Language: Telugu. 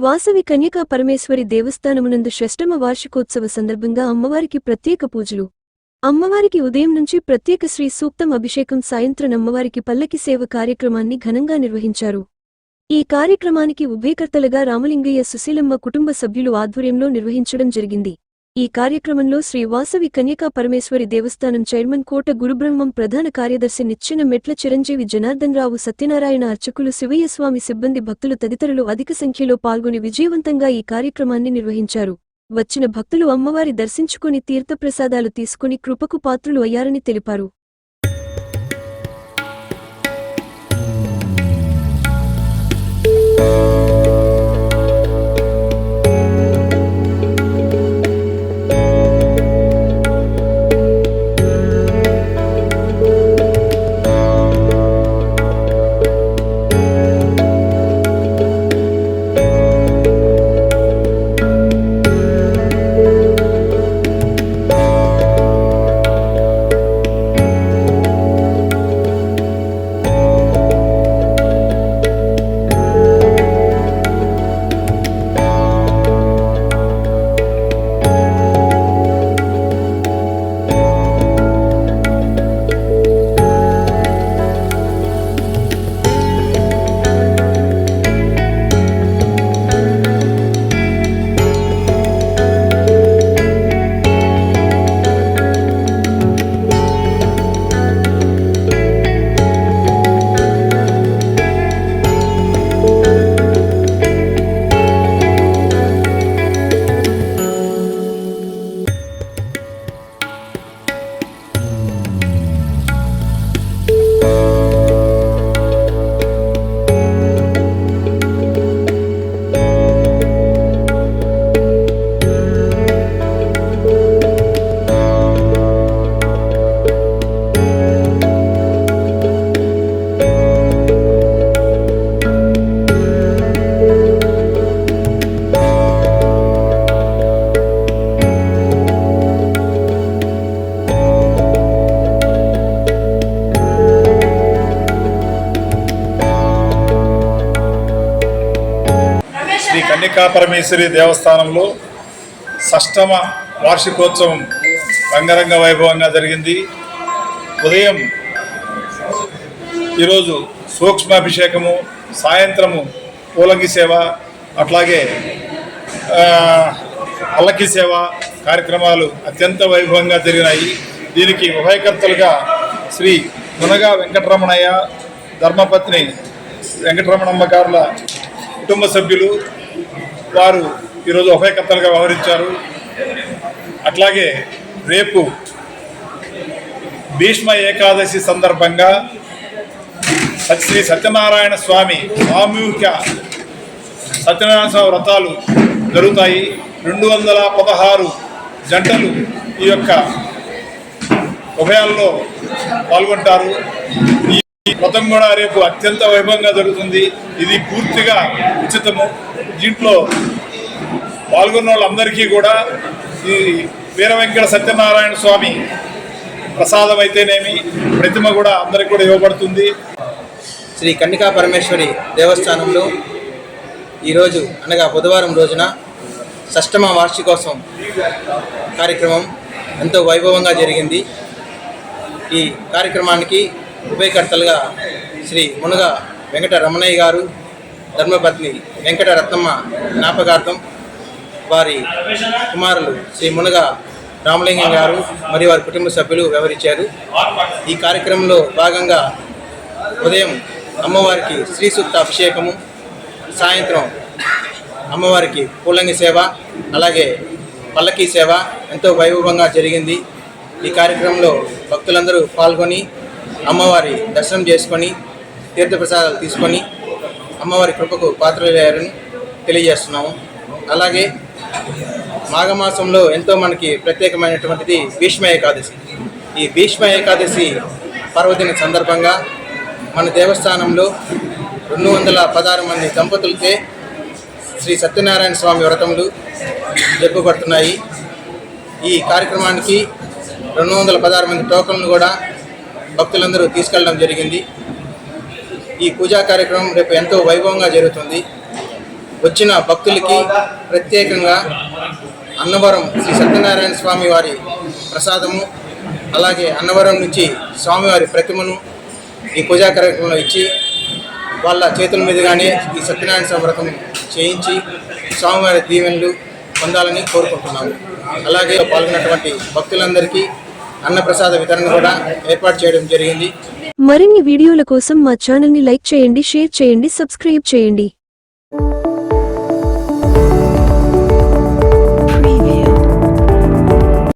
వాసవి కన్యకా పరమేశ్వరి దేవస్థానమునందు షష్టమ వార్షికోత్సవ సందర్భంగా అమ్మవారికి ప్రత్యేక పూజలు. అమ్మవారికి ఉదయం నుంచి ప్రత్యేక శ్రీ సూక్తం అభిషేకం, సాయంత్రం అమ్మవారికి పల్లకి సేవ కార్యక్రమాన్ని ఘనంగా నిర్వహించారు. ఈ కార్యక్రమానికి ఉభయకర్తలుగా రామలింగయ్య, సుశీలమ్మ కుటుంబ సభ్యులు ఆధ్వర్యంలో నిర్వహించడం జరిగింది. ఈ కార్యక్రమంలో శ్రీ వాసవి కన్యకా పరమేశ్వరి దేవస్థానం చైర్మన్ కోట గురుబ్రహ్మం, ప్రధాన కార్యదర్శి నిచ్చెన మెట్ల చిరంజీవి, జనార్దనరావు, సత్యనారాయణ, అర్చకులు, శివయ్యస్వామి, సిబ్బంది, భక్తులు తదితరులు అధిక సంఖ్యలో పాల్గొని విజయవంతంగా ఈ కార్యక్రమాన్ని నిర్వహించారు. వచ్చిన భక్తులు అమ్మవారి దర్శించుకుని తీర్థప్రసాదాలు తీసుకుని కృపకు పాత్రులు అయ్యారని తెలిపారు. శ్రీ కన్యకా పరమేశ్వరి దేవస్థానంలో షష్టమ వార్షికోత్సవం రంగరంగ వైభవంగా జరిగింది. ఉదయం ఈరోజు సూక్ష్మాభిషేకము, సాయంత్రము పూలంగి సేవ, అట్లాగే పల్లకి సేవ కార్యక్రమాలు అత్యంత వైభవంగా జరిగినాయి. దీనికి ఉభయకర్తలుగా శ్రీ మునగా వెంకటరమణయ్య, ధర్మపత్ని వెంకటరమణమ్మ గారుల కుటుంబ సభ్యులు వారు ఈరోజు ఉభయకర్తలుగా వ్యవహరించారు. అట్లాగే రేపు భీష్మ ఏకాదశి సందర్భంగా శ్రీ సత్యనారాయణ స్వామి సామూహిక సత్యనారాయణ స్వామి వ్రతాలు జరుగుతాయి. 216 జంటలు ఈ యొక్క ఉభయాల్లో పాల్గొంటారు. ఈ వ్రతం కూడా రేపు అత్యంత వైభవంగా జరుగుతుంది. ఇది పూర్తిగా ఉచితము. దీంట్లో పాల్గొన్న వాళ్ళందరికీ కూడా ఈ వీర వెంకట సత్యనారాయణ స్వామి ప్రసాదం అయితేనేమి ప్రతిమ కూడా అందరికి కూడా ఇవ్వబడుతుంది. శ్రీ కన్యకా పరమేశ్వరి దేవస్థానంలో ఈరోజు అనగా బుధవారం రోజున షష్టమ వార్షికోత్సవం కార్యక్రమం ఎంతో వైభవంగా జరిగింది. ఈ కార్యక్రమానికి ఉభయకర్తలుగా శ్రీ మునగా వెంకట రమణయ్య గారు, ధర్మపత్ని వెంకట రత్నమ్మ జ్ఞాపకార్థం వారి కుమారులు శ్రీ మునగా రామలింగం గారు మరియు వారి కుటుంబ సభ్యులు వ్యవహరించారు. ఈ కార్యక్రమంలో భాగంగా ఉదయం అమ్మవారికి శ్రీ సూక్త అభిషేకము, సాయంత్రం అమ్మవారికి పూలంగి సేవ, అలాగే పల్లకీ సేవ ఎంతో వైభవంగా జరిగింది. ఈ కార్యక్రమంలో భక్తులందరూ పాల్గొని అమ్మవారి దర్శనం చేసుకొని తీర్థప్రసాదాలు తీసుకొని అమ్మవారి కృపకు పాత్రలయ్యారని తెలియజేస్తున్నాము. అలాగే మాఘమాసంలో ఎంతో మనకి ప్రత్యేకమైనటువంటిది భీష్మ ఏకాదశి. ఈ భీష్మ ఏకాదశి పర్వదిన సందర్భంగా మన దేవస్థానంలో 216 మంది దంపతులచే శ్రీ సత్యనారాయణ స్వామి వ్రతములు జరుపబడుతున్నాయి. ఈ కార్యక్రమానికి 216 మంది టోకన్లు కూడా భక్తులందరూ తీసుకెళ్ళడం జరిగింది. ఈ పూజా కార్యక్రమం రేపు ఎంతో వైభవంగా జరుగుతుంది. వచ్చిన భక్తులకి ప్రత్యేకంగా అన్నవరం శ్రీ సత్యనారాయణ స్వామి వారి ప్రసాదము, అలాగే అన్నవరం నుంచి స్వామివారి ప్రతిమను ఈ పూజా కార్యక్రమంలో ఇచ్చి వాళ్ళ చేతుల మీదుగానే ఈ సత్యనారాయణ స్వామి వ్రతం చేయించి స్వామివారి దీవెనలు పొందాలని కోరుకుంటున్నాము. అలాగే పాల్గొన్నటువంటి భక్తులందరికీ అన్నప్రసాద వితరణ కూడా ఏర్పాటు చేయడం జరిగింది. మరిన్ని వీడియోల కోసం మా ఛానల్ని లైక్ చేయండి, షేర్ చేయండి, సబ్స్క్రైబ్ చేయండి.